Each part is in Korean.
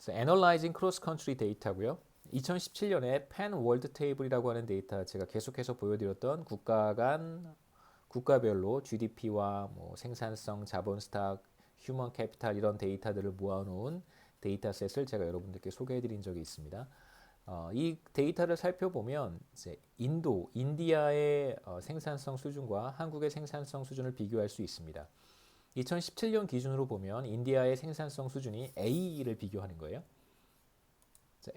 그래서 Analyzing Cross Country Data고요. 2017년에 펜 월드 테이블이라고 하는 데이터 제가 계속해서 보여드렸던 국가 간 국가별로 GDP와 뭐 생산성, 자본 스탁, 휴먼 캐피탈 이런 데이터들을 모아놓은 데이터셋을 제가 여러분들께 소개해드린 적이 있습니다. 이 데이터를 살펴보면 이제 인디아의 생산성 수준과 한국의 생산성 수준을 비교할 수 있습니다. 2017년 기준으로 보면 인디아의 생산성 수준이 A를 비교하는 거예요.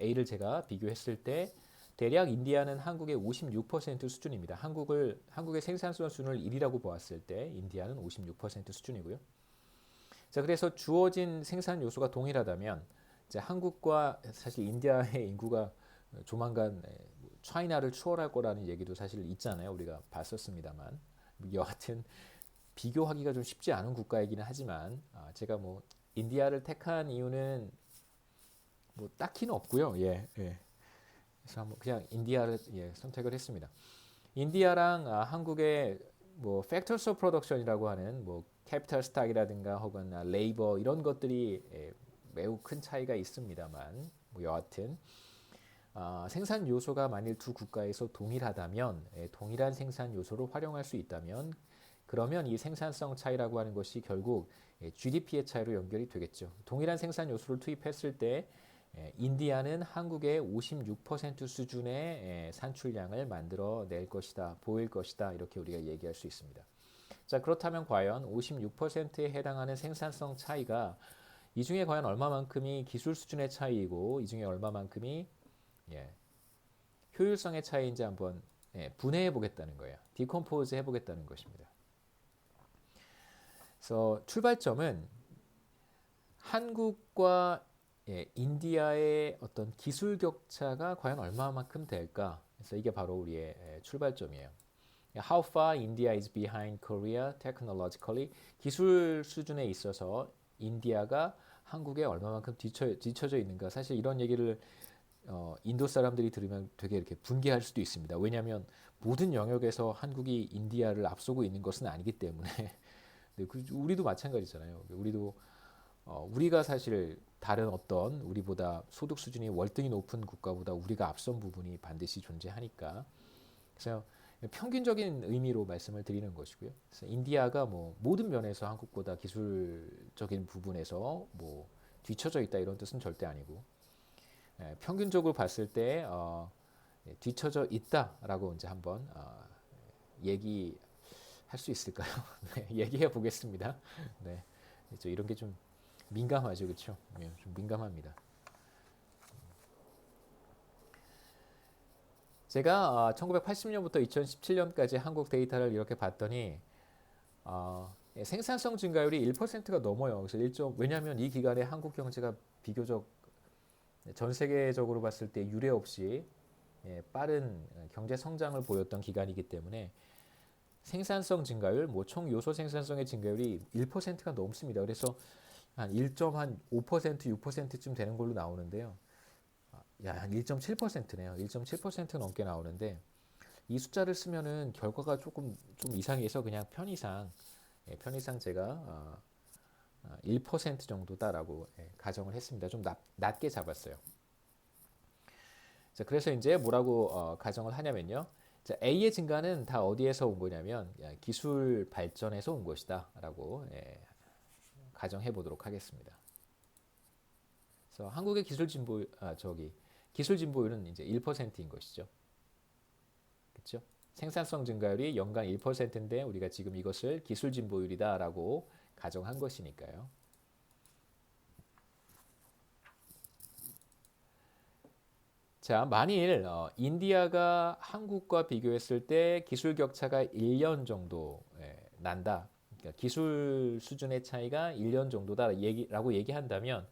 A를 제가 비교했을 때 대략 인디아는 한국의 56% 수준입니다. 한국의 생산성 수준을 1이라고 보았을 때 인디아는 56% 수준이고요. 자, 그래서 주어진 생산 요소가 동일하다면 이제 한국과 사실 인디아의 인구가 조만간 차이나를 추월할 거라는 얘기도 사실 있잖아요. 우리가 봤었습니다만 여하튼 비교하기가 좀 쉽지 않은 국가이기는 하지만 제가 뭐 인디아를 택한 이유는 뭐 딱히는 없고요. 예, 예. 그래서 한번 그냥 인디아를 선택을 했습니다. 인디아랑 한국의 뭐 factors of production이라고 하는 뭐 캐피탈 스탁이라든가 혹은 레이버 이런 것들이 매우 큰 차이가 있습니다만 뭐 여하튼 생산 요소가 만일 두 국가에서 동일하다면 동일한 생산 요소를 활용할 수 있다면 그러면 이 생산성 차이라고 하는 것이 결국 GDP의 차이로 연결이 되겠죠. 동일한 생산 요소를 투입했을 때 인디아는 한국의 56% 수준의 산출량을 만들어낼 것이다, 보일 것이다 이렇게 우리가 얘기할 수 있습니다. 자, 그렇다면 과연 56%에 해당하는 생산성 차이가 이 중에 과연 얼마만큼이 기술 수준의 차이이고 이 중에 얼마만큼이 효율성의 차이인지 한번 분해해 보겠다는 거예요. 디컴포즈 해 보겠다는 것입니다. 그래서 출발점은 한국과 인디아의 어떤 기술 격차가 과연 얼마만큼 될까? 그래서 이게 바로 우리의 출발점이에요. How far India is behind Korea technologically? 기술 수준에 있어서 인디아가 한국에 얼마만큼 뒤처져 있는가? 사실 이런 얘기를 인도 사람들이 들으면 되게 이렇게 분개할 수도 있습니다. 왜냐하면 모든 영역에서 한국이 인디아를 앞서고 있는 것은 아니기 때문에. 네, 우리도 마찬가지잖아요. 우리가 사실 다른 어떤 우리보다 소득 수준이 월등히 높은 국가보다 우리가 앞선 부분이 반드시 존재하니까. 그래서 평균적인 의미로 말씀을 드리는 것이고요. 그래서 인디아가 뭐 모든 면에서 한국보다 기술적인 부분에서 뭐 뒤처져 있다 이런 뜻은 절대 아니고 평균적으로 봤을 때 뒤처져 있다라고 이제 한번 얘기할 수 있을까요? 네, 얘기해 보겠습니다. 네, 이런 게 좀 민감하죠, 그렇죠? 좀 민감합니다. 제가 1980년부터 2017년까지 한국 데이터를 이렇게 봤더니 생산성 증가율이 1%가 넘어요. 그래서 왜냐하면 이 기간에 한국 경제가 비교적 전 세계적으로 봤을 때 유례 없이 빠른 경제 성장을 보였던 기간이기 때문에 생산성 증가율, 뭐 총 요소 생산성의 증가율이 1%가 넘습니다. 그래서 한 1.5%, 6%쯤 되는 걸로 나오는데요. 한 1.7%네요. 1.7% 넘게 나오는데 이 숫자를 쓰면은 결과가 조금 좀 이상해서 그냥 편의상 제가 1% 정도다라고 가정을 했습니다. 좀 낮게 잡았어요. 자, 그래서 이제 뭐라고 가정을 하냐면요. 자, A의 증가는 다 어디에서 온 거냐면 기술 발전에서 온 것이다라고 가정해 보도록 하겠습니다. 그래서 한국의 기술 진보율은 이제 1%인 것이죠. 그렇죠? 생산성 증가율이 연간 1%인데 우리가 지금 이것을 기술 진보율이다라고 가정한 것이니까요. 자, 만일 인디아가 한국과 비교했을 때 기술 격차가 1년 정도 난다. 그러니까 기술 수준의 차이가 1년 정도다라고 얘기한다면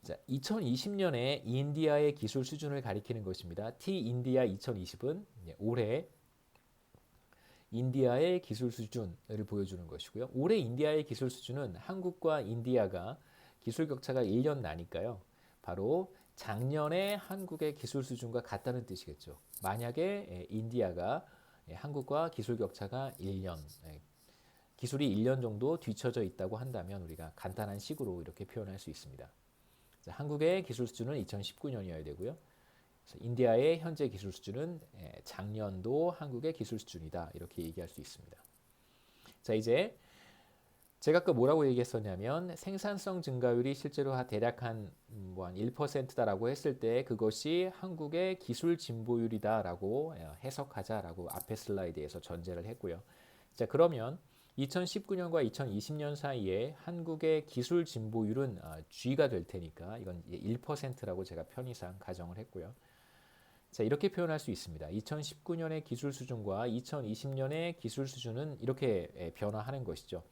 자, 2020년에 인디아의 기술 수준을 가리키는 것입니다. T-인디아 2020은 올해 인디아의 기술 수준을 보여주는 것이고요. 올해 인디아의 기술 수준은 한국과 인디아가 기술 격차가 1년 나니까요. 바로 작년에 한국의 기술 수준과 같다는 뜻이겠죠. 만약에 인디아가 한국과 기술 격차가 1년, 기술이 1년 정도 뒤처져 있다고 한다면 우리가 간단한 식으로 이렇게 표현할 수 있습니다. 자, 한국의 기술 수준은 2019년이어야 되고요. 그래서 인디아의 현재 기술 수준은 작년도 한국의 기술 수준이다. 이렇게 얘기할 수 있습니다. 자, 이제 제가 아까 뭐라고 얘기했었냐면 생산성 증가율이 실제로 대략 한 1%다라고 했을 때 그것이 한국의 기술 진보율이다라고 해석하자라고 앞에 슬라이드에서 전제를 했고요. 자, 그러면 2019년과 2020년 사이에 한국의 기술 진보율은 G가 될 테니까 이건 1%라고 제가 편의상 가정을 했고요. 자, 이렇게 표현할 수 있습니다. 2019년의 기술 수준과 2020년의 기술 수준은 이렇게 변화하는 것이죠.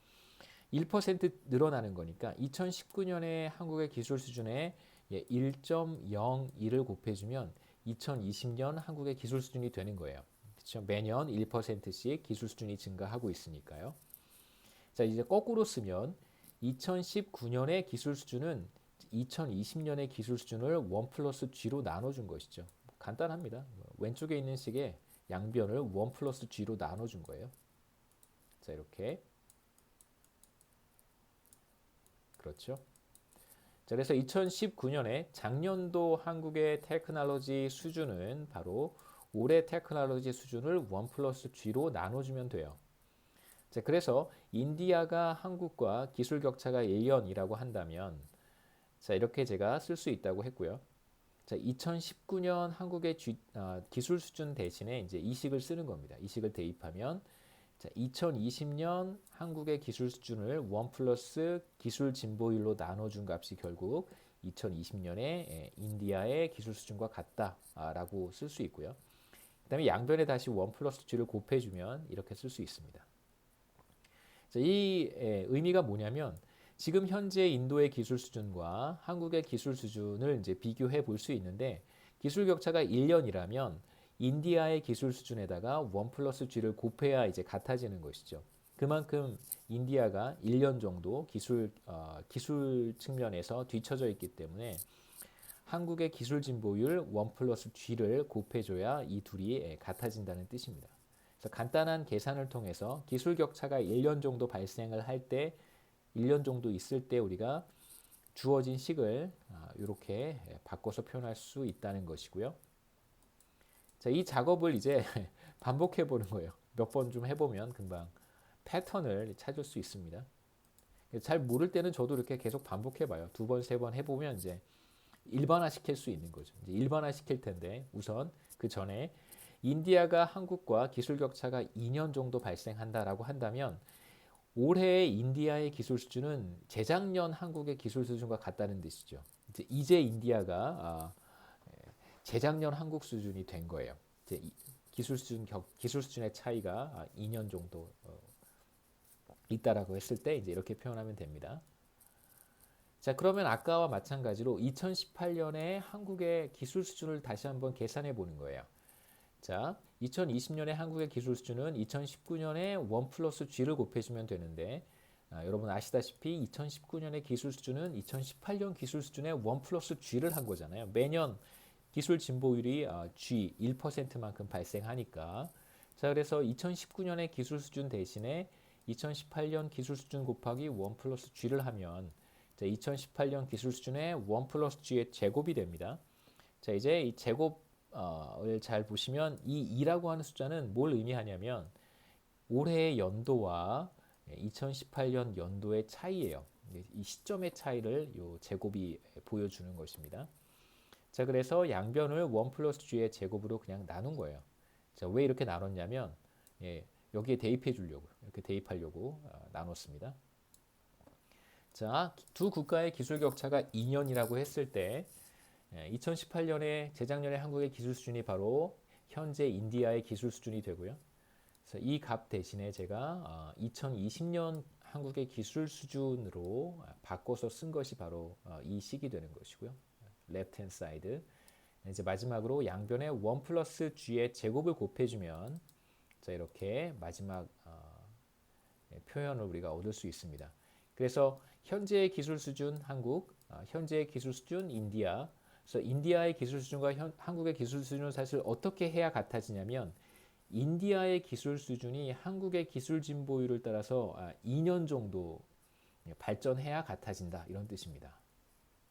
1% 늘어나는 거니까 2019년에 한국의 기술 수준에 1.01을 곱해주면 2020년 한국의 기술 수준이 되는 거예요. 그렇죠? 매년 1%씩 기술 수준이 증가하고 있으니까요. 자, 이제 거꾸로 쓰면 2019년의 기술 수준은 2020년의 기술 수준을 1 플러스 G로 나눠준 것이죠. 간단합니다. 왼쪽에 있는 식의 양변을 1 플러스 G로 나눠준 거예요. 자, 이렇게. 그렇죠. 자, 그래서 2019년에 작년도 한국의 테크놀로지 수준은 바로 올해 테크놀로지 수준을 1 플러스 G로 나눠주면 돼요. 자, 그래서 인디아가 한국과 기술 격차가 1년이라고 한다면 자, 이렇게 제가 쓸 수 있다고 했고요. 자, 2019년 한국의 기술 수준 대신에 이제 이 식을 쓰는 겁니다. 이 식을 대입하면 자, 2020년 한국의 기술 수준을 1 플러스 기술 진보율로 나눠준 값이 결국 2020년에 인디아의 기술 수준과 같다라고 쓸 수 있고요. 그 다음에 양변에 다시 1 플러스 G를 곱해주면 이렇게 쓸 수 있습니다. 자, 이 의미가 뭐냐면 지금 현재 인도의 기술 수준과 한국의 기술 수준을 이제 비교해 볼 수 있는데 기술 격차가 1년이라면 인디아의 기술 수준에다가 1 플러스 G를 곱해야 이제 같아지는 것이죠. 그만큼 인디아가 1년 정도 기술 측면에서 뒤처져 있기 때문에 한국의 기술 진보율 1 플러스 G를 곱해줘야 이 둘이 같아진다는 뜻입니다. 그래서 간단한 계산을 통해서 기술 격차가 1년 정도 발생을 할 때 1년 정도 있을 때 우리가 주어진 식을 이렇게 바꿔서 표현할 수 있다는 것이고요. 자, 이 작업을 이제 반복해 보는 거예요. 몇 번 좀 해보면 금방 패턴을 찾을 수 있습니다. 잘 모를 때는 저도 이렇게 계속 반복해 봐요. 2번, 3번 해보면 이제 일반화 시킬 수 있는 거죠. 이제 일반화 시킬 텐데 우선 그 전에 인디아가 한국과 기술 격차가 2년 정도 발생한다라고 한다면 올해 인디아의 기술 수준은 재작년 한국의 기술 수준과 같다는 뜻이죠. 이제 인디아가 재작년 한국 수준이 된 거예요. 이제 기술 수준의 차이가 2년 정도 있다라고 했을 때 이제 이렇게 표현하면 됩니다. 자, 그러면 아까와 마찬가지로 2018년에 한국의 기술 수준을 다시 한번 계산해 보는 거예요. 자, 2020년에 한국의 기술 수준은 2019년에 1 플러스 G를 곱해주면 되는데 여러분 아시다시피 2019년의 기술 수준은 2018년 기술 수준의 1 플러스 G를 한 거잖아요. 매년 기술 진보율이 G 1%만큼 발생하니까 자, 그래서 2019년의 기술 수준 대신에 2018년 기술 수준 곱하기 1 플러스 G를 하면 자, 2018년 기술 수준의 1 플러스 G의 제곱이 됩니다. 자, 이제 이 제곱을 잘 보시면 이 2라고 하는 숫자는 뭘 의미하냐면 올해의 연도와 2018년 연도의 차이예요. 이 시점의 차이를 이 제곱이 보여주는 것입니다. 자, 그래서 양변을 1 플러스 G의 제곱으로 그냥 나눈 거예요. 자, 왜 이렇게 나눴냐면 여기에 대입해 주려고 이렇게 대입하려고 나눴습니다. 자, 두 국가의 기술 격차가 2년이라고 했을 때 2018년에 재작년에 한국의 기술 수준이 바로 현재 인디아의 기술 수준이 되고요. 그래서 이 값 대신에 제가 2020년 한국의 기술 수준으로 바꿔서 쓴 것이 바로 이 식이 되는 것이고요. left hand side. 이제 마지막으로 양변에 1 플러스 G의 제곱을 곱해주면 자, 이렇게 마지막 표현을 우리가 얻을 수 있습니다. 그래서 현재의 기술 수준 한국, 현재의 기술 수준 인디아. 그래서 인디아의 기술 수준과 한국의 기술 수준은 사실 어떻게 해야 같아지냐면 인디아의 기술 수준이 한국의 기술 진보율을 따라서 2년 정도 발전해야 같아진다 이런 뜻입니다.